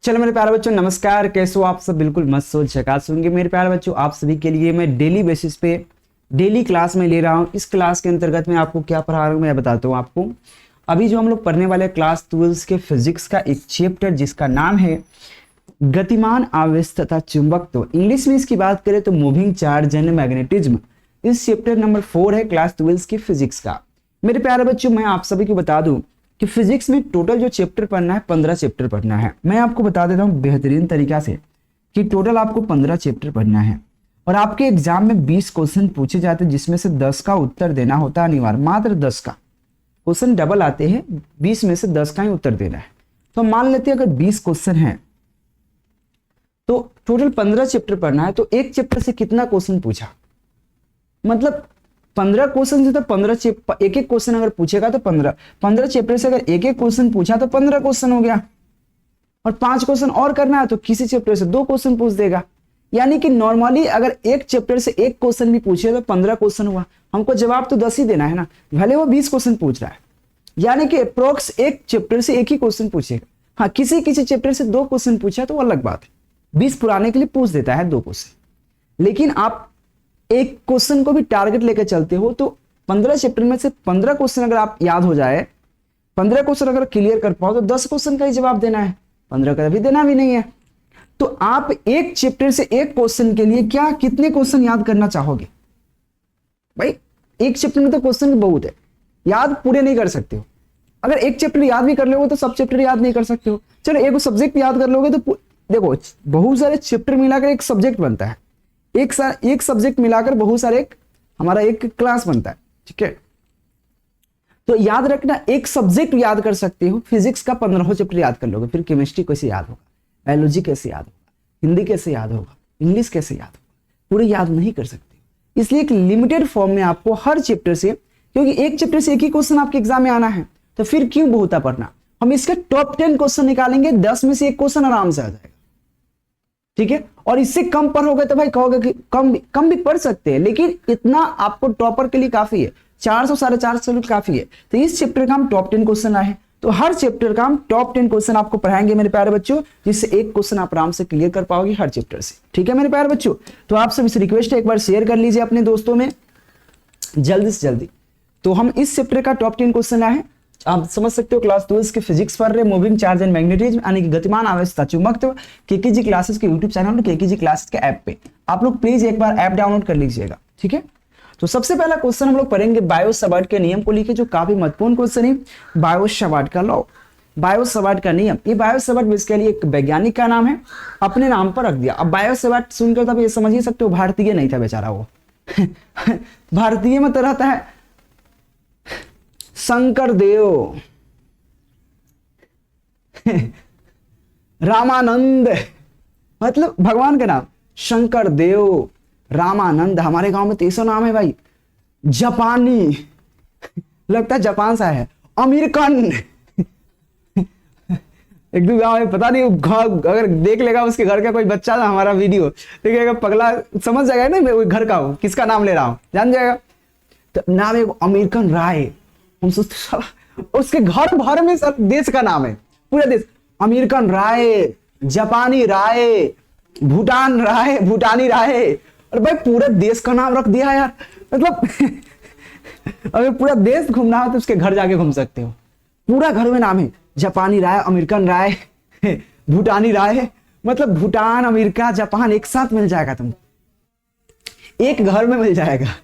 चलो मेरे प्यारे बच्चों, नमस्कार। कैसे हो आप सब? बिल्कुल मस्त सोच झकास होंगे मेरे प्यारे बच्चों। आप सभी के लिए मैं डेली बेसिस पे डेली क्लास में ले रहा हूँ। इस क्लास के अंतर्गत मैं आपको क्या पढ़ा रहा हूँ मैं बताता हूँ आपको। अभी जो हम लोग पढ़ने वाले क्लास 12 के फिजिक्स का एक चैप्टर जिसका नाम है गतिमान आवेश तथा चुंबकत्व। इंग्लिश में इसकी बात करें तो मूविंग चार्ज एंड मैग्नेटिज्म। इस चैप्टर नंबर 4 है क्लास 12 की फिजिक्स का। मेरे प्यारे बच्चों, मैं आप सभी को बता दूं कि फिजिक्स में टोटल जो चैप्टर पढ़ना है 15 चैप्टर पढ़ना है। मैं आपको बता देता हूँ बेहतरीन तरीका से कि टोटल आपको 15 चैप्टर पढ़ना है और आपके एग्जाम में 20 क्वेश्चन पूछे जाते हैं जिसमें से 10 का उत्तर देना होता है अनिवार्य। मात्र 10 का क्वेश्चन डबल आते हैं, 20 में से 10 का ही उत्तर देना है। तो मान लेते हैं अगर 20 क्वेश्चन है तो टोटल 15 चैप्टर पढ़ना है, तो एक चैप्टर से कितना क्वेश्चन पूछा, मतलब 15 क्वेश्चन से तो 15 एक एक क्वेश्चन अगर पूछेगा तो 15 चैप्टर से अगर एक एक क्वेश्चन पूछा तो 15 क्वेश्चन हो गया। और 5 क्वेश्चन और करना है तो किसी चैप्टर से 2 क्वेश्चन पूछ देगा। यानी कि नॉर्मली अगर एक चैप्टर से एक क्वेश्चन भी पूछे तो 15 क्वेश्चन हुआ। हमको जवाब तो 10 ही देना है ना, भले वो 20 क्वेश्चन पूछ रहा है। यानी कि अप्रोक्स एक चैप्टर से एक ही क्वेश्चन पूछेगा। हाँ, किसी किसी चैप्टर से 2 क्वेश्चन पूछा तो अलग बात है, 20 पुराने के लिए पूछ देता है 2 क्वेश्चन। लेकिन आप एक क्वेश्चन को भी टारगेट लेकर चलते हो तो 15 चैप्टर में से 15 क्वेश्चन अगर आप याद हो जाए, 15 क्वेश्चन अगर क्लियर कर पाओ तो 10 क्वेश्चन का ही जवाब देना है, 15 का भी देना भी नहीं है। तो आप एक चैप्टर से एक क्वेश्चन के लिए क्या कितने क्वेश्चन याद करना चाहोगे भाई? एक चैप्टर में तो क्वेश्चन बहुत है, याद पूरे नहीं कर सकते हो। अगर एक चैप्टर याद भी कर लोगे तो सब चैप्टर याद नहीं कर सकते हो। चलो एक सब्जेक्ट याद कर लोगे तो देखो, बहुत सारे चैप्टर मिलाकर एक सब्जेक्ट बनता है, एक सब्जेक्ट मिलाकर बहुत सारे हमारा एक क्लास बनता है, ठीक है। तो याद रखना, एक सब्जेक्ट याद कर सकते हो, फिजिक्स का 15 चैप्टर याद कर लोगे, फिर केमिस्ट्री कैसे याद होगा, बायोलॉजी कैसे याद होगा, हिंदी कैसे याद होगा, इंग्लिश कैसे याद होगा, पूरे याद नहीं कर सकते। इसलिए एक लिमिटेड फॉर्म में आपको हर चैप्टर से, क्योंकि एक चैप्टर से एक ही क्वेश्चन आपके एग्जाम में आना है, तो फिर क्यों बहुता पढ़ना। हम इसके टॉप 10 क्वेश्चन निकालेंगे, 10 में से एक क्वेश्चन आराम से आ जाएगा, ठीक है। और इससे कम पर हो गए तो भाई कहोगे कि कम भी पढ़ सकते हैं, लेकिन इतना आपको टॉपर के लिए काफी है, 400 450 काफी है। तो इस चैप्टर का हम टॉप 10 क्वेश्चन आए हैं, तो हर चैप्टर का हम टॉप 10 क्वेश्चन आपको पढ़ाएंगे मेरे प्यारे बच्चों, जिससे एक क्वेश्चन आप आराम से क्लियर कर पाओगे हर चैप्टर से, ठीक है मेरे प्यारे बच्चों। तो आप सब इस रिक्वेस्ट है एक बार शेयर कर लीजिए अपने दोस्तों में जल्दी से जल्दी। तो हम इस चैप्टर का टॉप 10 क्वेश्चन आए हैं, आप समझ सकते हो क्लास 12 के फिजिक्स पढ़ रहे, मूविंग चार्ज एंड मैग्नेटिज्म यानी कि गतिमान आवेश तथा चुंबकत्व, केकेजी क्लासेस के यूट्यूब चैनल और केकेजी क्लासेस के ऐप पे। आप लोग प्लीज एक बार ऐप डाउनलोड कर लीजिएगा, ठीक है। तो सबसे पहला क्वेश्चन हम लोग पढ़ेंगे बायो-सवार्ट के नियम को लेके, जो काफी महत्वपूर्ण क्वेश्चन है, बायो-सवार्ट का लॉ, बायो-सवार्ट का नियम। ये बायो-सवार्ट बेसिकली एक वैज्ञानिक का नाम है, अपने नाम पर रख दिया। अब बायो-सवार्ट सुनकर तब ये समझ ही सकते हो भारतीय नहीं था बेचारा वो भारतीय में तो रहता है शंकर देव रामानंद, मतलब भगवान का नाम शंकर देव रामानंद। हमारे गांव में 300 नाम है भाई। जापानी लगता है जापान से है, अमेरिकन एक दो गाँव है, पता नहीं अगर देख लेगा उसके घर का कोई बच्चा ना हमारा वीडियो देखेगा, पगला समझ जाएगा ना मैं घर का हूँ, किसका नाम ले रहा हूँ, जान जाएगा। तो नाम है अमेरिकन राय। हम सोचते उसके घर भर में सब देश का नाम है, पूरा देश। अमेरिकन राय, जापानी राय, भूटान राय, भूटानी राय, और भाई पूरा देश का नाम रख दिया यार। मतलब अगर पूरा देश घूमना हो तो उसके घर जाके घूम सकते हो, पूरा घर में नाम है जापानी राय, अमेरिकन राय, भूटानी राय, मतलब भूटान अमेरिका जापान एक साथ मिल जाएगा, तुम एक घर में मिल जाएगा।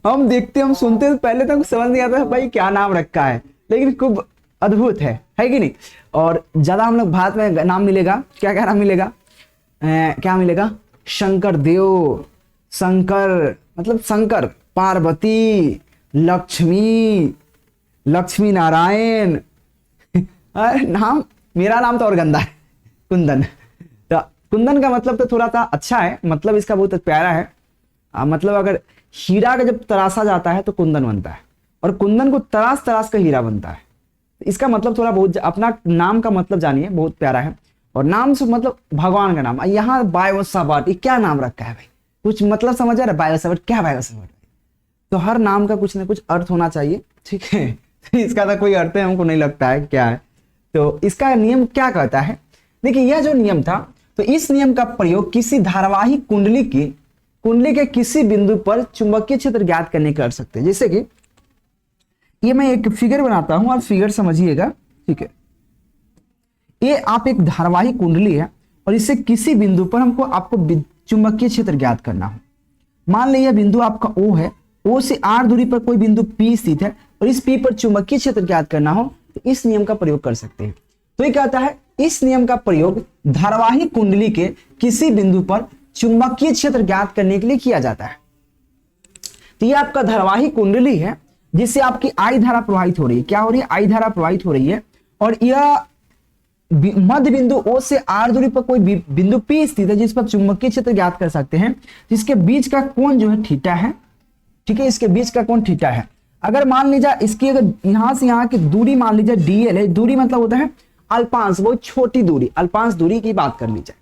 हम देखते हम सुनते पहले तो समझ नहीं आता भाई क्या नाम रखा है, लेकिन खूब अद्भुत है कि नहीं। और ज्यादा हम लोग भारत में नाम मिलेगा, क्या क्या नाम मिलेगा, क्या मिलेगा, शंकर देव, शंकर मतलब शंकर, पार्वती, लक्ष्मी, लक्ष्मी नारायण नाम। मेरा नाम तो और गंदा है, कुंदन। तो कुंदन का मतलब तो थोड़ा सा अच्छा है, मतलब इसका बहुत प्यारा है। मतलब अगर हीरा का जब तराशा जाता है तो कुंदन बनता है, और कुंदन को तराश तराश का हीरा बनता है। इसका मतलब थोड़ा बहुत, अपना नाम का मतलब जानिए, बहुत प्यारा है। और नाम से मतलब भगवान का नाम। यहाँ बायो-सवार्ट, ये क्या नाम रखा है भाई, कुछ मतलब समझ आ रहा है? बायो-सवार्ट क्या, बायो-सवार्ट तो हर नाम का कुछ ना कुछ अर्थ होना चाहिए, ठीक है। इसका तो कोई अर्थ है हमको नहीं लगता है क्या है। तो इसका नियम क्या कहता है, देखिए यह जो नियम था, तो इस नियम का प्रयोग किसी धारावाही कुंडली के किसी बिंदु पर चुंबकीय क्षेत्र ज्ञात करने कर सकते हैं। जैसे कि ये मैं एक फिगर बनाता हूं, आप फिगर समझिएगा, ठीक है। ये आप एक धारावाही कुंडली है और इससे किसी बिंदु पर आपको चुंबकीय क्षेत्र ज्ञात करना हो। मान लीजिए बिंदु आपका O है, O से R दूरी पर कोई बिंदु P स्थित है और इस P पर चुंबकीय क्षेत्र ज्ञात करना हो तो इस नियम का प्रयोग कर सकते हैं। तो ये कहता है इस नियम का प्रयोग धारावाही कुंडली के किसी बिंदु पर चुंबकीय क्षेत्र ज्ञात करने के लिए किया जाता है। तो ये आपका धारावाही कुंडली है जिससे आपकी I धारा प्रवाहित हो रही है। क्या हो रही है? I धारा प्रवाहित हो रही है और यह मध्य बिंदु O से R दूरी पर कोई बिंदु P स्थित है जिस पर चुंबकीय क्षेत्र ज्ञात कर सकते हैं, जिसके बीच का कोण जो है थीटा है, ठीक है। इसके बीच का कोण थीटा है। अगर मान लीजिए इसकी अगर यहां से यहां की दूरी मान लीजिए DL है, दूरी मतलब होता है अल्पांश, वो छोटी दूरी, अल्पांश दूरी की बात कर ली जाए,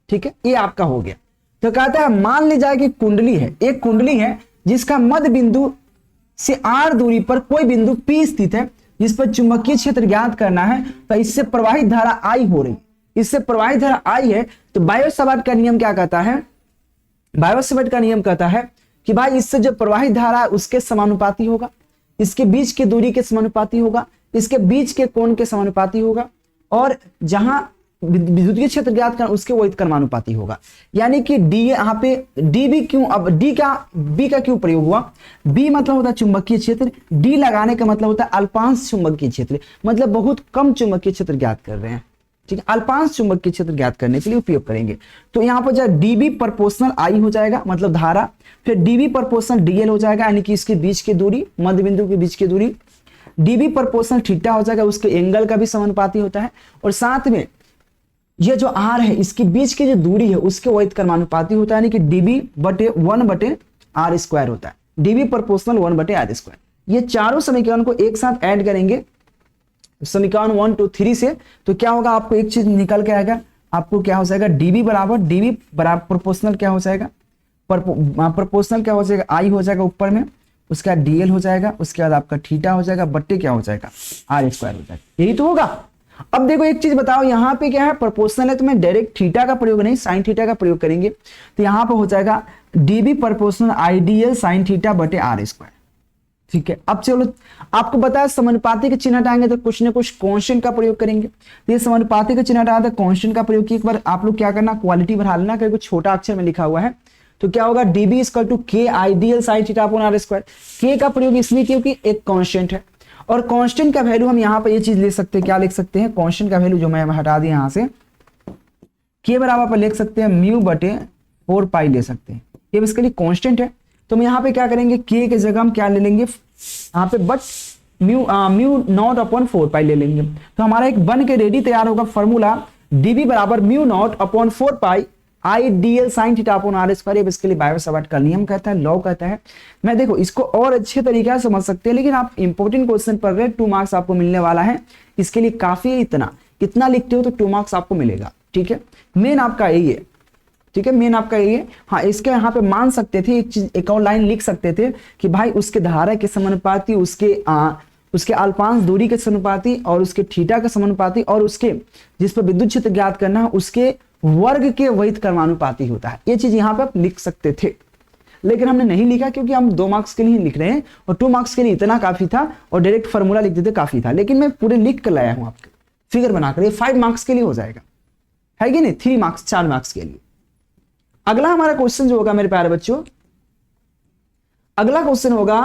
ठीक है। ये आपका हो गया। तो कहता है मान ली जाए कि कुंडली है, एक कुंडली है जिसका मध्य बिंदु से R दूरी पर कोई बिंदु P स्थित है जिस पर चुंबकीय क्षेत्र ज्ञात करना है, तो इससे प्रवाहित धारा I हो रही, इससे प्रवाहित धारा I है। तो बायो-सावर्ट का नियम क्या कहता है? बायो-सावर्ट का नियम कहता है कि भाई इससे जो प्रवाहित धारा है उसके समानुपाती होगा, इसके बीच की दूरी के समानुपाती होगा, इसके बीच के कोण के समानुपाती होगा और जहां विद्युतीय क्षेत्र ज्ञात करना उसके वही कर्मानुपाती होगा। यानी कि डी यहाँ पे डीबी क्यों, अब डी का बी का क्यों प्रयोग हुआ? बी मतलब होता है चुंबकीय क्षेत्र, डी लगाने का मतलब होता है अल्पांश चुंबकीय क्षेत्र, मतलब बहुत कम चुंबकीय क्षेत्र ज्ञात कर रहे हैं, ठीक है। अल्पांश चुंबकीय क्षेत्र ज्ञात करने के लिए उपयोग करेंगे। तो यहाँ पर जो डीबी प्रोपोर्शनल आई हो जाएगा मतलब धारा, फिर डीबी प्रोपोर्शनल डीएल हो जाएगा यानी कि इसके बीच की दूरी, मध्य बिंदु के बीच की दूरी, डीबी प्रोपोर्शनल थीटा हो जाएगा, उसके एंगल का भी समानुपाती होता है, और साथ में ये जो आर है इसके बीच की जो दूरी है उसके वही कर्मानुपाती होता है, यानी कि डीबी बटे 1/r स्क्वायर होता है, डीबी प्रोपोर्शनल 1/r स्क्वायर। ये चारों समीकरण को एक साथ ऐड करेंगे समीकरण 1 2 3 से, तो क्या होगा? आपको एक चीज निकल के आएगा, आपको क्या हो जाएगा? डीबी बराबर प्रोपोर्शनल क्या हो जाएगा? प्रोपोर्शनल क्या हो जाएगा? आई हो जाएगा ऊपर में, उसके बाद डीएल हो जाएगा, उसके बाद आपका थीटा हो जाएगा, बट्टे क्या हो जाएगा? r स्क्वायर हो जाएगा। यही तो होगा। अब देखो एक चीज बताओ, यहाँ पे क्या है? प्रोपोर्शनल है तो मैं डायरेक्ट थीटा का प्रयोग नहीं साइन थीटा का प्रयोग करेंगे, तो यहाँ पे हो जाएगा dB proportional ideal sine theta बटे r स्क्वायर, ठीक है। अब चलो आपको बताया समानुपाती के चिन्ह हटाएंगे तो कुछ ना कुछ कांस्टेंट का प्रयोग करेंगे। ये समानुपाती का चिन्ह हटाया था, कांस्टेंट का प्रयोग किया। एक बार आप लोग क्या करना, क्वालिटी बढ़ा लेना, क्योंकि छोटा अक्षर में लिखा हुआ है। तो क्या होगा? DB equal to K ideal sine theta upon R square. K का प्रयोग इसलिए क्योंकि एक कांस्टेंट है, और कांस्टेंट का वैल्यू हम यहाँ पे ये चीज ले सकते हैं, क्या लिख सकते हैं? कांस्टेंट का वैल्यू जो मैं हटा दिया यहाँ से, के बराबर पर लिख सकते हैं म्यू बटे 4 पाई ले सकते हैं। ये बेसिकली कांस्टेंट है, तो हम यहाँ पे क्या करेंगे? के की जगह हम क्या ले लेंगे यहाँ पे? बट म्यू नॉट अपॉन 4 पाई ले लेंगे। तो हमारा एक बन के रेडी तैयार होगा फॉर्मूला, डीबी बराबर mu not upon 4 pi ideal sine theta upon R square. ये बेसिकली बायो-सावर्ट का नियम कहता है, लॉ कहता है। मैं देखो इसको और अच्छे तरीके से समझ सकते हैं, लेकिन आप इंपॉर्टेंट क्वेश्चन पढ़ रहे हैं, 2 मार्क्स आपको मिलने वाला है, इसके लिए काफी है इतना लिखते हो तो 2 मार्क्स आपको मिलेगा, ठीक है। मेन आपका यही है, ठीक है, मेन आपका यही है। हाँ, इसके यहाँ पे मान सकते थे एक चीज, एक और लाइन लिख सकते थे कि भाई उसके धारा के समानुपाती, उसके अल्पांश दूरी के समानुपाती, और उसके थीटा के समानुपाती, और उसके जिस पर विद्युत क्षेत्र ज्ञात करना है उसके वर्ग के वैध कर्मानुपाती होता है। ये चीज यहाँ पे आप लिख सकते थे, लेकिन हमने नहीं लिखा क्योंकि हम 2 मार्क्स के लिए लिख रहे हैं, और 2 मार्क्स के लिए इतना काफी था, और डायरेक्ट फॉर्मूला लिख देते काफी था। लेकिन मैं पूरे लिख कर लाया हूं आपके फिगर बनाकर, ये 5 मार्क्स के लिए हो जाएगा, है कि नहीं? 3 मार्क्स 4 मार्क्स के लिए। अगला हमारा क्वेश्चन जो होगा मेरे प्यारे बच्चों, अगला क्वेश्चन होगा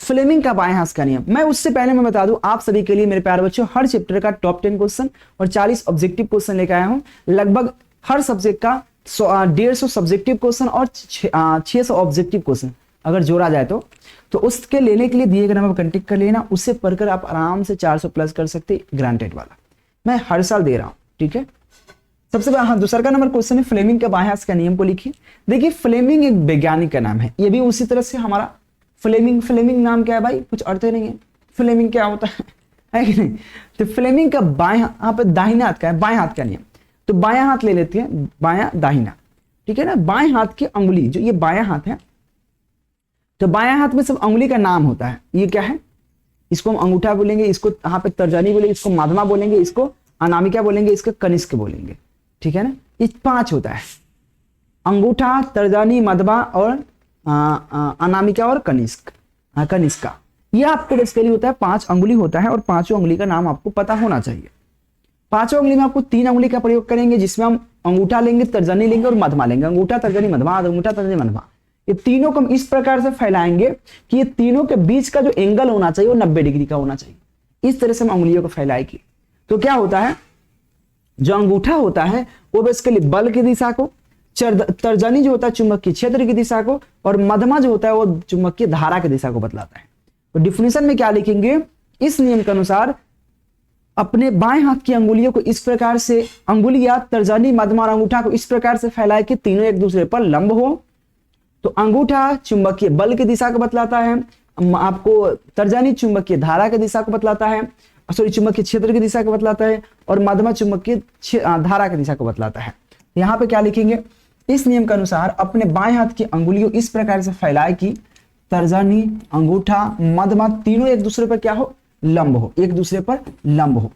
फ्लेमिंग का बाएं हाथ का नियम। मैं उससे पहले मैं बता दूं आप सभी के लिए मेरे प्यारे बच्चों, हर चैप्टर का टॉप 10 क्वेश्चन और 40 ऑब्जेक्टिव क्वेश्चन लेकर आया हूं। लगभग हर सब्जेक्ट का 150 सब्जेक्टिव क्वेश्चन और 600 ऑब्जेक्टिव क्वेश्चन अगर जोड़ा जाए तो उसके लेने के लिए दिए गए नंबर पर कांटेक्ट कर लेना, उससे पढ़कर आप आराम से 400 प्लस कर सकते, ग्रांटेड वाला मैं हर साल दे रहा हूं, ठीक है। सबसे पहले हाँ, दूसरा का नंबर क्वेश्चन है फ्लेमिंग का बाएं हाथ का नियम को लिखिए। देखिए फ्लेमिंग एक वैज्ञानिक का नाम है, ये भी उसी तरह से हमारा फ्लेमिंग नाम क्या है भाई? कुछ अर्थ नहीं है, फ्लेमिंग क्या होता है कि नहीं? तो फ्लेमिंग का बाएं यहाँ पे दाहिने हाथ का है, बाएं हाथ का नियम, तो बायां हाथ ले लेते हैं, बायां दाहिना, ठीक है ना। बाएं हाथ की अंगुली, जो ये बायां हाथ है, तो बायां हाथ में सब अंगुली का नाम होता है। ये क्या है? इसको हम अंगूठा बोलेंगे, इसको यहाँ पे तर्जनी बोलेंगे, इसको मध्यमा बोलेंगे, इसको अनामिका बोलेंगे, इसको कनिष्क बोलेंगे, ठीक है ना, ये 5 होता है, अंगूठा, तर्जनी, मध्यमा और अनामिका और कनिष्का। ये आपको बेसिकली होता है 5 अंगुली होता है और 5 अंगुली का नाम आपको पता होना चाहिए। 5 अंगुली में आपको 3 अंगुली का प्रयोग करेंगे, जिसमें हम अंगूठा लेंगे, तर्जनी लेंगे और मध्यमा लेंगे। अंगूठा, तर्जनी, मध्यमा, अंगूठा, तर्जनी, मध्यमा, ये तीनों को हम इस प्रकार से फैलाएंगे कि ये तीनों के बीच का जो एंगल होना चाहिए वो 90 डिग्री का होना चाहिए। इस तरह से हम अंगुलियों को फैलाएंगे तो क्या होता है, जो अंगूठा होता है वो बेसिकली बल की दिशा को, तर्जनी जो होता है चुंबकीय क्षेत्र की दिशा को, और मध्यमा जो होता है वो चुंबकीय धारा की दिशा को बतलाता है। तो डिफिनेशन में क्या लिखेंगे, इस नियम के अनुसार अपने बाएं हाथ की अंगुलियों को इस प्रकार से, अंगुलियां तर्जनी, मध्यमा और अंगूठा को इस प्रकार से फैलाए कि तीनों एक दूसरे पर लंब हो। तो अंगूठा चुंबकीय बल की दिशा को बतलाता है, आपको तर्जनी चुंबकीय धारा की दिशा को बतलाता है, सॉरी चुंबकीय क्षेत्र की दिशा को बतलाता है, और मध्यमा चुंबकीय धारा की दिशा को बतलाता है। यहाँ पे क्या लिखेंगे, इस नियम के अनुसार अपने बाएं हाथ की अंगुलियों इस प्रकार से फैलाए कि तर्जनी, अंगूठा, मध्यमा तीनों एक दूसरे पर क्या हो, लंब हो, एक दूसरे पर लंब हो।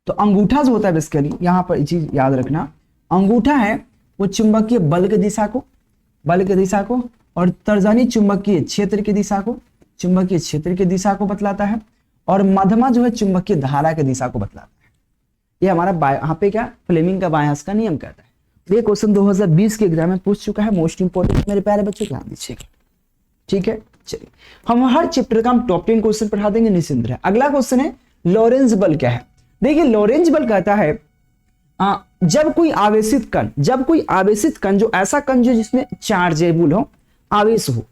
तो अंगूठा जो होता है बेसिकली, यहां पर ये चीज याद रखना, अंगूठा है वो चुंबकीय बल की दिशा को, और तर्जनी चुंबकीय क्षेत्र की दिशा को बतलाता है, और मध्यमा जो है चुंबकीय धारा की दिशा को बतलाता है। ये हमारा यहाँ पे क्या फ्लेमिंग का बायां का नियम कहता है। ये क्वेश्चन 2020 के एग्जाम में पूछ चुका है, मोस्ट इंपोर्टेंट मेरे प्यारे बच्चों, ध्यान दीजिएगा। ठीक है, चलिए हम हर चैप्टर का हम टॉप 10 क्वेश्चन पढ़ा देंगे, निश्चिंत रहे। अगला क्वेश्चन है लॉरेंज बल क्या है। देखिए लॉरेंज बल कहता है जब कोई आवेशित कण, जो ऐसा कण जो जिसमें चार्जेबल हो, आवेश हो,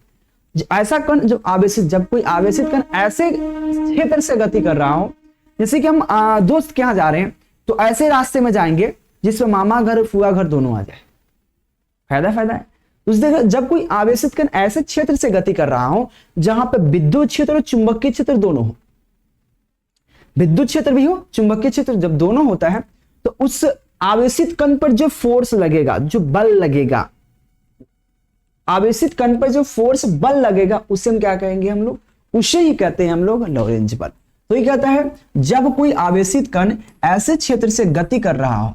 ऐसा कण जो आवेशित, जब कोई आवेशित कण ऐसे क्षेत्र से गति कर रहा हो, जैसे कि हम दोस्त के यहाँ जा रहे हैं तो ऐसे रास्ते में जाएंगे जिसमें मामा घर फुआ घर दोनों आ जाए, फायदा है। उस जगह जब कोई आवेशित कण ऐसे क्षेत्र से गति कर रहा हो जहां पे विद्युत क्षेत्र और चुंबकीय क्षेत्र दोनों हो, विद्युत क्षेत्र भी हो, चुंबकीय क्षेत्र जब दोनों होता है, तो उस आवेशित कण पर जो फोर्स लगेगा, जो बल लगेगा, आवेशित कण पर जो फोर्स बल लगेगा, उसे हम क्या कहेंगे, हम लोग उसे ही कहते हैं हम लोग लॉरेंज बल। तो ये कहता है जब कोई आवेशित कण ऐसे क्षेत्र से गति कर रहा हो,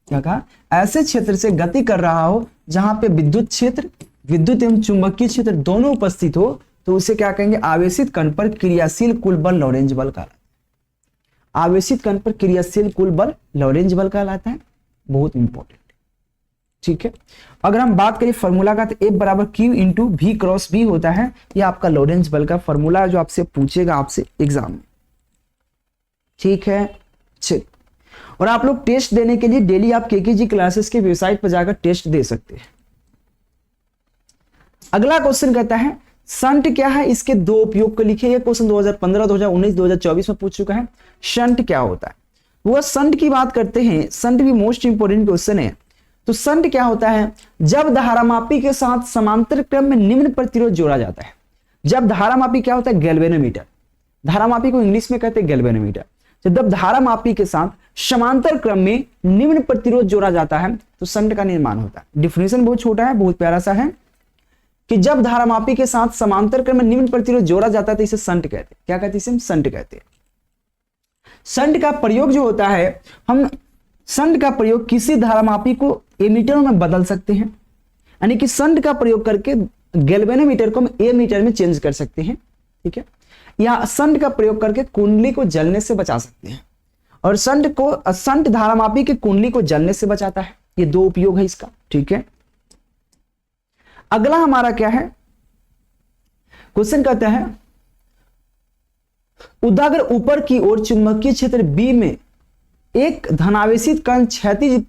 क्या कहा, ऐसे क्षेत्र से गति कर रहा हो जहां पे विद्युत एवं चुंबकीय क्षेत्र दोनों उपस्थित हो, तो उसे क्या कहेंगे, आवेशित कण पर क्रियाशील कुल बल लॉरेंज बल कहलाता है। आवेशित कण पर क्रियाशील कुल बल लॉरेंज बल कहलाता है, बहुत इंपॉर्टेंट। ठीक है, अगर हम बात करें फॉर्मूला का, तो F बराबर Q into V cross B होता है। ये आपका लॉरेंज बल का फॉर्मूला जो आपसे पूछेगा आपसे एग्जाम में। ठीक है, चलिए, और आप लोग टेस्ट देने के लिए डेली आप केकेजी क्लासेस के वेबसाइट पर जाकर टेस्ट दे सकते हैं। अगला क्वेश्चन कहता है शंट क्या है, इसके 2 उपयोग को लिखिए। यह क्वेश्चन 2015, 2019, 2024 में पूछ चुका है। शंट क्या होता है, वो शंट की बात करते हैं। शंट भी मोस्ट इंपोर्टेंट क्वेश्चन है। तो शंट क्या होता है, जब धारामापी के साथ समांतर क्रम में निम्न प्रतिरोध जोड़ा जाता है। जब धारामापी क्या होता है, गैल्वेनोमीटर, धारामापी को इंग्लिश में कहते हैं गैल्वेनोमीटर। जब धारामापी के साथ समांतर क्रम में निम्न प्रतिरोध जोड़ा जाता है तो शंट का निर्माण होता है। डिफिनेशन बहुत छोटा है, बहुत प्यारा सा है कि जब धारामापी के साथ समांतर क्रम में निम्न प्रतिरोध जोड़ा जाता है तो इसे शंट कहते हैं। क्या कहते हैं, इसे शंट कहते हैं। शंट का प्रयोग जो होता है, हम शंट का प्रयोग किसी धारामापी को एमीटर में बदल सकते हैं, यानी कि शंट का प्रयोग करके गैल्वेनोमीटर को हम एमीटर में चेंज कर सकते हैं। ठीक है, या शंट का प्रयोग करके कुंडली को जलने से बचा सकते हैं, और शंट धारामापी की कुंडली को जलने से बचाता है। ये 2 उपयोग है इसका। ठीक है, अगला हमारा क्या है, क्वेश्चन कहता है उदाग्र ऊपर की ओर चुंबकीय क्षेत्र बी में एक धनावेशित कण क्षैतिज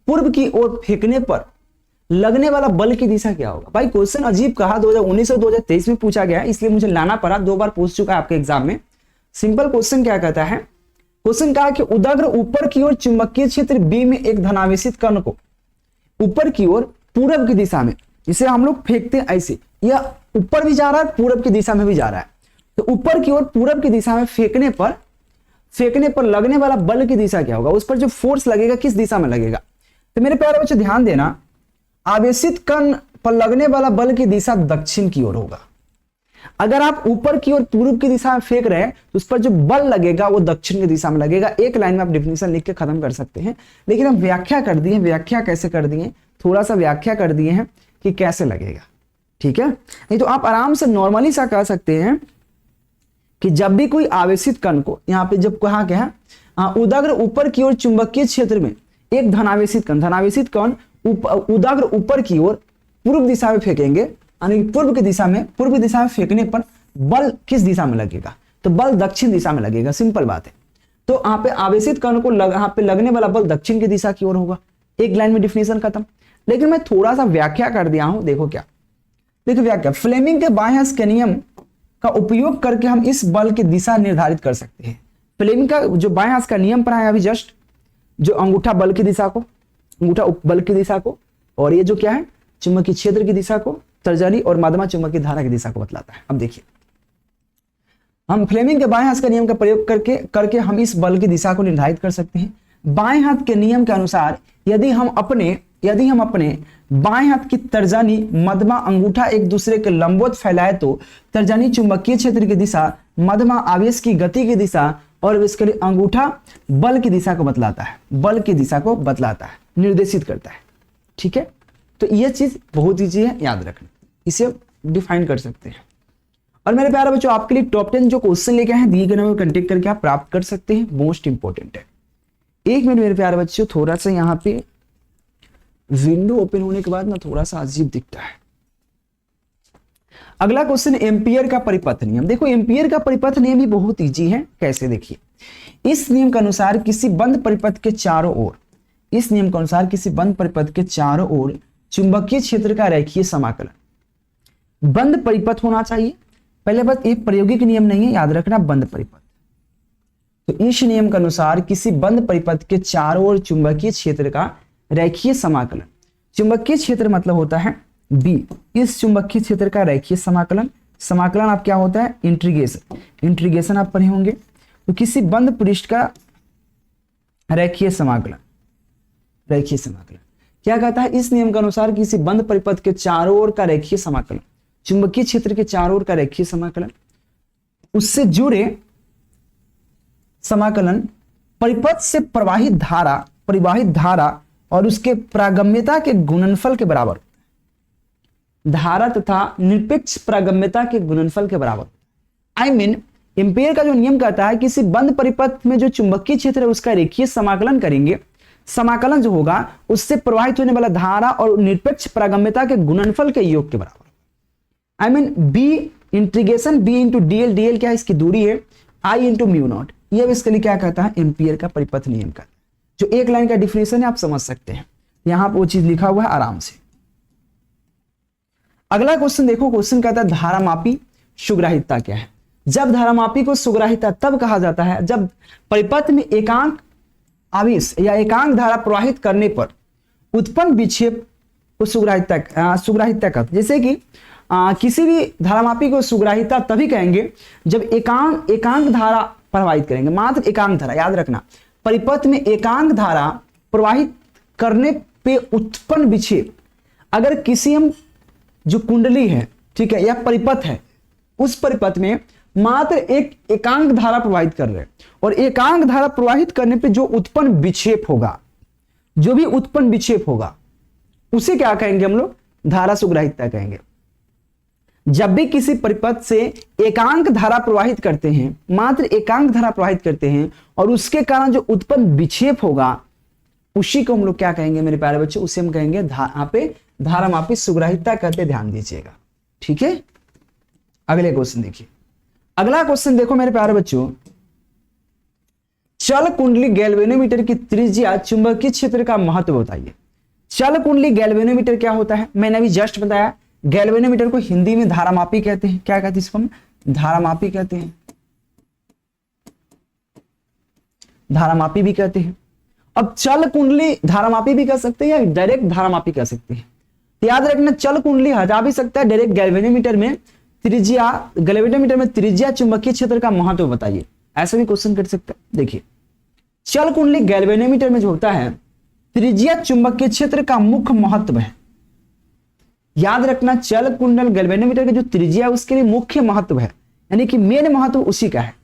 पूर्व की ओर फेंकने पर लगने वाला बल की दिशा क्या होगा। भाई क्वेश्चन अजीब कहा, 2019 और 2023 में पूछा गया, इसलिए मुझे लाना पड़ा, 2 बार पूछ चुका है आपके एग्जाम में। सिंपल क्वेश्चन क्या कहता है, क्वेश्चन कहा कि उदाग्र ऊपर की ओर चुंबकीय क्षेत्र बी में एक धनावेशित कण को ऊपर की ओर पूर्व की दिशा में, इसे हम लोग फेंकते हैं ऐसे, यह ऊपर भी जा रहा है, पूर्व की दिशा में भी जा रहा है। तो ऊपर की ओर पूर्व की दिशा में फेंकने पर लगने वाला बल की दिशा क्या होगा, उस पर जो फोर्स लगेगा किस दिशा में लगेगा। तो मेरे प्यारे बच्चों ध्यान देना, आवेशित कण पर लगने वाला बल की दिशा दक्षिण की ओर होगा। अगर आप ऊपर की ओर पूर्व की दिशा में फेंक रहे हैं तो उस पर जो बल लगेगा वो दक्षिण की दिशा में लगेगा। एक लाइन में आप डेफिनेशन लिख के खत्म कर सकते हैं, लेकिन हम व्याख्या कर दिए। व्याख्या कैसे कर दिए, थोड़ा सा व्याख्या कर दिए हैं कि कैसे लगेगा, ठीक है। नहीं तो आप आराम से नॉर्मली सा कह सकते हैं कि जब भी कोई आवेशित कण को, यहाँ पे जब कहा गया उदाग्र ऊपर की ओर चुंबकीय क्षेत्र में एक धनावेशित कण उदाग्र ऊपर की ओर पूर्व दिशा में फेंकेंगे, यानी पूर्व की दिशा में फेंकने पर बल किस दिशा में लगेगा, तो बल दक्षिण दिशा में लगेगा। सिंपल बात है। तो यहाँ पे आवेशित कण को यहाँ पे लगने वाला बल दक्षिण की दिशा की ओर होगा। एक लाइन में डिफिनेशन खत्म। लेकिन मैं थोड़ा सा व्याख्या कर दिया हूं, देखो क्या, देखो व्याख्या। फ्लेमिंग के बाह्य के नियम का उपयोग करके हम इस बल की दिशा निर्धारित कर सकते हैं। फ्लेमिंग का जो बाएं हाथ का नियम पढ़ा है अभी जस्ट, जो अंगूठा बल की दिशा को, अंगूठा बल की दिशा को, और ये जो क्या है चुंबकीय क्षेत्र की दिशा को, तर्जनी और मध्यमा चुंबकीय धारा की दिशा को बतलाता है। अब देखिए, हम फ्लेमिंग के बाएं हाथ का नियम का प्रयोग करके हम इस बल की दिशा को निर्धारित कर सकते हैं। बाएं हाथ के नियम के अनुसार यदि हम अपने बाएं हाथ की तर्जनी मध्यमा अंगूठा एक दूसरे के लंबवत फैलाए तो तर्जनी चुंबकीय क्षेत्र की दिशा, मध्यमा आवेश की गति की दिशा और इसके लिए अंगूठा बल की दिशा को बतलाता है, बल की दिशा को बतलाता है, निर्देशित करता है, ठीक है। तो यह चीज बहुत ईजी है, याद रखना, इसे डिफाइन कर सकते हैं। और मेरे प्यारे बच्चों, आपके लिए टॉप 10 जो क्वेश्चन लेके आए हैं दिए गए नंबर पर कांटेक्ट करके आप प्राप्त कर सकते हैं, मोस्ट इंपॉर्टेंट है। एक मिनट मेरे प्यारे बच्चों, थोड़ा सा यहाँ पे विंडो ओपन होने के बाद ना थोड़ा सा अजीब दिखता है। अगला क्वेश्चन, एम्पियर का परिपथ नियम। देखो एम्पियर का परिपथ नियम भी बहुत इजी है। कैसे, देखिए, इस नियम के अनुसार किसी बंद परिपथ के चारों ओर, इस नियम के अनुसार किसी बंद परिपथ के चारों ओर चुंबकीय क्षेत्र का रेखीय समाकलन। बंद परिपथ होना चाहिए, पहले बात एक प्रायोगिक नियम नहीं है, याद रखना, बंद परिपथ। तो इस नियम के अनुसार किसी बंद परिपथ के चारों ओर चुंबकीय क्षेत्र का रेखीय समाकलन। चुंबकीय क्षेत्र मतलब होता है बी, इस चुंबकीय क्षेत्र का रेखीय समाकलन। समाकलन आप क्या होता है, इंटीग्रेशन, इंटीग्रेशन आप पढ़े होंगे। तो किसी बंद पृष्ठ का रेखीय समाकलन, रेखीय समाकलन क्या कहता है, इस नियम के अनुसार किसी बंद परिपथ के चारों ओर का रेखीय समाकलन, चुंबकीय क्षेत्र के चारों ओर का रेखीय समाकलन, उससे जुड़े समाकलन परिपथ से प्रवाहित धारा और उसके प्रागम्यता के गुणनफल के बराबर, धारा तथा निरपेक्ष प्रागम्यता के गुणनफल के बराबर। आई मीन एम्पियर का जो नियम कहता है किसी बंद परिपथ में जो चुंबकीय क्षेत्र है उसका रेखीय समाकलन करेंगे, समाकलन जो होगा उससे प्रवाहित होने वाला धारा और निरपेक्ष प्रागम्यता के गुणनफल के योग के बराबर। I mean B integration B into DL, DL क्या है, इसकी दूरी है, आई इंटू म्यू नॉट। यह इसके लिए क्या कहता है, एम्पियर का परिपथ नियम का जो एक लाइन का डिफिनेशन है, आप समझ सकते हैं। यहां पर वो चीज लिखा हुआ है आराम से। अगला क्वेश्चन देखो, क्वेश्चन कहता है धारामापी सुग्राहिता क्या है। जब धारामापी को सुग्राहिता तब कहा जाता है जब परिपथ में एकांक आवेश या एकांक धारा प्रवाहित करने पर उत्पन्न विक्षेप को सुग्राहिता कहते। जैसे कि किसी भी धारामापी को सुग्राहिता तभी कहेंगे जब एकांक धारा प्रवाहित करेंगे, मात्र एकांक धारा, याद रखना, परिपथ में एकांक धारा प्रवाहित करने पे उत्पन्न विक्षेप। अगर किसी हम जो कुंडली है, ठीक है, या परिपथ है, उस परिपथ में मात्र एक एकांक धारा प्रवाहित कर रहे हैं और एकांक धारा प्रवाहित करने पे जो उत्पन्न विक्षेप होगा, जो भी उत्पन्न विक्षेप होगा उसे क्या कहेंगे हम लोग, धारा सुग्राहिता कहेंगे। जब भी किसी परिपथ से एकांक धारा प्रवाहित करते हैं, मात्र एकांक धारा प्रवाहित करते हैं और उसके कारण जो उत्पन्न विक्षेप होगा उसी को हम लोग क्या कहेंगे मेरे प्यारे बच्चों, उसे हम कहेंगे यहाँ पे धारामापी सुग्राहिता कहते, ध्यान दीजिएगा, ठीक है। अगले क्वेश्चन देखिए, अगला क्वेश्चन देखो मेरे प्यारे बच्चों, चल कुंडली गैल्वेनोमीटर की त्रिज्या चुंबकीय क्षेत्र का महत्व बताइए। चल कुंडली गैल्वेनोमीटर क्या होता है, मैंने अभी जस्ट बताया। गैल्वेनोमीटर को हिंदी में धारामापी कहते हैं। क्या कहते हैं इसको, हम धारामापी कहते हैं, धारामापी भी कहते हैं। अब चल कुंडली धारामापी भी कह सकते हैं या डायरेक्ट धारामापी कह सकते हैं। तो याद रखना, चल कुंडली हटा भी सकता है, डायरेक्ट गैल्वेनोमीटर में त्रिज्या चुंबकीय क्षेत्र का महत्व बताइए, ऐसा भी क्वेश्चन कर सकता है। देखिए, चल कुंडली गैल्वेनोमीटर में जो होता है त्रिज्या चुंबकीय क्षेत्र का मुख्य महत्व है। याद रखना चल कुंडल गैल्वेनोमीटर का जो त्रिज्या है उसके लिए मुख्य महत्व है, यानी कि मेन महत्व उसी का है।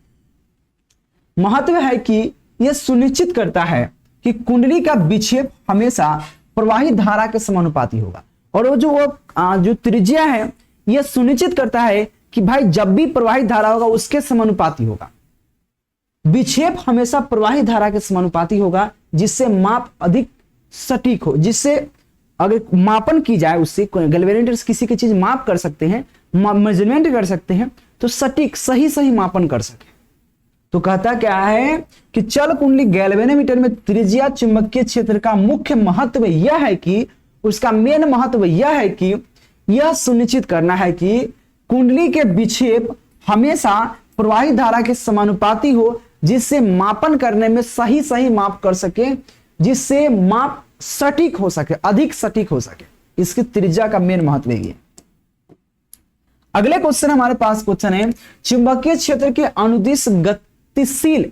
महत्व है कि यह सुनिश्चित करता है कि कुंडली का विक्षेप हमेशा प्रवाहित धारा के समानुपाती होगा। और वो जो त्रिज्या है यह सुनिश्चित करता है कि भाई जब भी प्रवाहित धारा होगा उसके समानुपाती होगा। विक्षेप हमेशा प्रवाहित धारा के समानुपाती होगा, जिससे माप अधिक सटीक हो, जिससे अगर मापन की जाए उससे गैल्वेनोमीटर किसी की चीज माप कर सकते हैं, मेजरमेंट कर सकते हैं, तो सटीक सही मापन कर सके। तो कहता क्या है कि चल कुंडली गैल्वेनोमीटर में त्रिज्या चुंबकीय क्षेत्र का मुख्य महत्व यह है कि उसका मेन महत्व यह है कि यह सुनिश्चित करना है कि कुंडली के विक्षेप हमेशा प्रवाहित धारा के समानुपाती हो, जिससे मापन करने में सही माप कर सके, जिससे माप सटीक हो सके, अधिक सटीक हो सके। इसकी त्रिज्या का मेन महत्व है। अगले क्वेश्चन हमारे पास क्वेश्चन है चुंबकीय क्षेत्र के अनुदिश गतिशील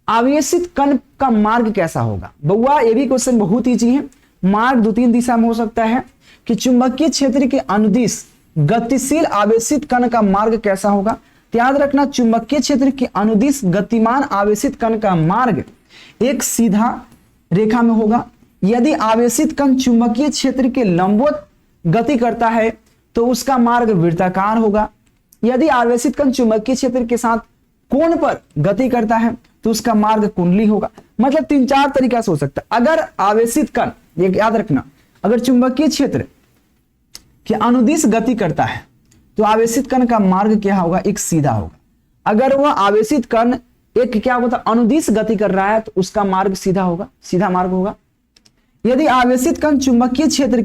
आवेशित कण का मार्ग कैसा होगा। बउआ ये भी क्वेश्चन बहुत ईजी है। मार्ग दो तीन दिशा में हो सकता है कि चुंबकीय क्षेत्र के अनुदिश गतिशील आवेशित कण का मार्ग कैसा होगा। याद रखना चुंबकीय क्षेत्र के अनुदिश गतिमान आवेशित कण का मार्ग एक सीधा रेखा में होगा। यदि आवेशित कण चुंबकीय क्षेत्र के लंबवत गति करता है तो उसका मार्ग वृत्ताकार होगा। यदि आवेशित कण चुंबकीय क्षेत्र के साथ कोण पर गति करता है तो उसका मार्ग कुंडली होगा। मतलब तीन चार तरीका से हो सकता है। अगर आवेशित कण, ये याद रखना, अगर चुंबकीय क्षेत्र के अनुदिश गति करता है तो आवेशित कण का मार्ग क्या होगा, एक सीधा होगा। अगर वह आवेशित कण एक क्या होता अनुदिश गति कर रहा है तो उसका मार्ग सीधा होगा, सीधा मार्ग होगा। यदि आवेशित कण चुंबकीय क्षेत्र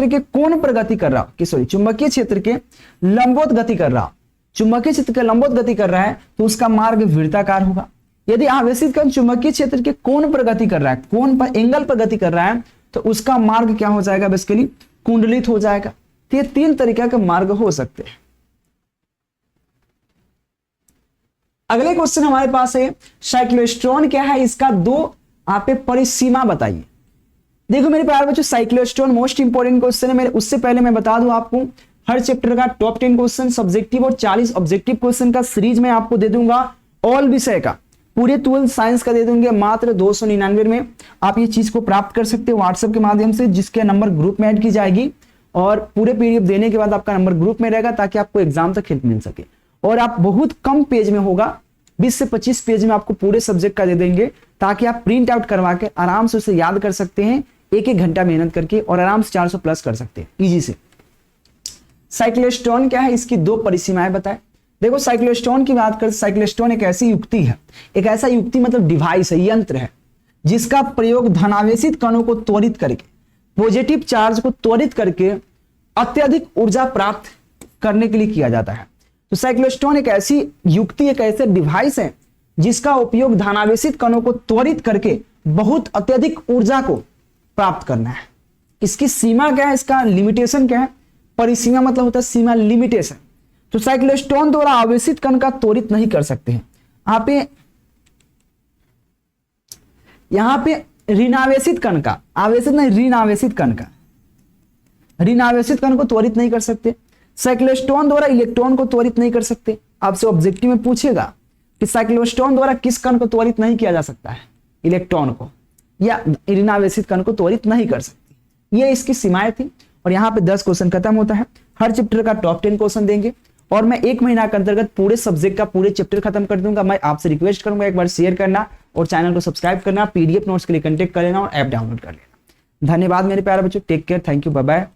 के कोण पर गति कर रहा हो, चुंबकीय क्षेत्र के लंबवत गति कर रहा हो, चुंबकीय क्षेत्र के लंबवत गति कर रहा है तो उसका मार्ग वृत्ताकार होगा। यदि आवेशित कण चुंबकीय क्षेत्र के कोण पर गति कर रहा है, कोण पर एंगल पर गति कर रहा है तो उसका मार्ग क्या हो जाएगा, बेसिकली कुंडलित हो जाएगा। तो ये तीन तरीका के मार्ग हो सकते हैं। अगले क्वेश्चन हमारे पास है साइक्लोस्ट्रॉन क्या है, इसका दो आप परिसीमा बताइए। देखो मेरे प्यारे बच्चों, साइक्लोस्ट्रॉन मोस्ट इंपोर्टेंट क्वेश्चन है। मेरे उससे पहले मैं बता दूं आपको, हर चैप्टर का टॉप 10 क्वेश्चन सब्जेक्टिव और 40 ऑब्जेक्टिव क्वेश्चन का सीरीज में आपको दे दूंगा। ऑल विषय का, पूरे 12 साइंस का दे दूंगे मात्र 299 में। आप ये चीज को प्राप्त कर सकते हो व्हाट्सएप के माध्यम से, जिसके नंबर ग्रुप में ऐड की जाएगी और पूरे पीडीएफ देने के बाद आपका नंबर ग्रुप में रहेगा ताकि आपको एग्जाम तक हेल्प मिल सके। और आप बहुत कम पेज में होगा, 20 से 25 पेज में आपको पूरे सब्जेक्ट का दे देंगे ताकि आप प्रिंट आउट करवा के आराम से उसे याद कर सकते हैं, एक घंटा मेहनत करके, और आराम से 400 प्लस कर सकते हैं इजी से। साइक्लोस्ट्रॉन क्या है, इसकी दो परिसीमाएं बताएं। देखो साइक्लोस्ट्रॉन की बात करें, साइक्लोस्ट्रॉन एक ऐसी युक्ति है, एक ऐसा युक्ति मतलब डिवाइस है, यंत्र है, जिसका प्रयोग धनावेशित कणों को त्वरित करके, पॉजिटिव चार्ज को त्वरित करके अत्यधिक ऊर्जा प्राप्त करने के लिए किया जाता है। तो साइक्लोस्ट्रॉन एक ऐसी युक्ति, एक ऐसे डिवाइस है जिसका उपयोग धनावेशित कणों को त्वरित करके बहुत अत्यधिक ऊर्जा को प्राप्त करना है। इसकी सीमा क्या है, इसका लिमिटेशन क्या है, परिसीमा मतलब होता है सीमा, लिमिटेशन। तो साइक्लोस्ट्रॉन द्वारा आवेशित कण का त्वरित नहीं कर सकते हैं। यहां पे ऋणावेशित कण का, आवेशित नहीं ऋणावेशित कण का, ऋणावेशित कण को त्वरित नहीं कर सकते। साइक्लोस्ट्रॉन द्वारा इलेक्ट्रॉन को त्वरित नहीं कर सकते। आपसे ऑब्जेक्टिव में पूछेगा कि साइक्लोस्ट्रॉन द्वारा किस कण को त्वरित नहीं किया जा सकता है, इलेक्ट्रॉन को, या ऋणावेशित कण को त्वरित नहीं कर सकती। ये इसकी सीमाएं थी। और यहाँ पे 10 क्वेश्चन खत्म होता है। हर चैप्टर का टॉप 10 क्वेश्चन देंगे और मैं 1 महीना के अंतर्गत पूरे सब्जेक्ट का पूरे चैप्टर खत्म कर दूंगा। मैं आपसे रिक्वेस्ट करूंगा एक बार शेयर करना और चैनल को सब्सक्राइब करना, पीडीएफ नोट्स के लिए कंटेक्ट कर लेना और ऐप डाउनलोड कर लेना। धन्यवाद मेरे प्यारे बच्चों, take care, thank you, bye bye.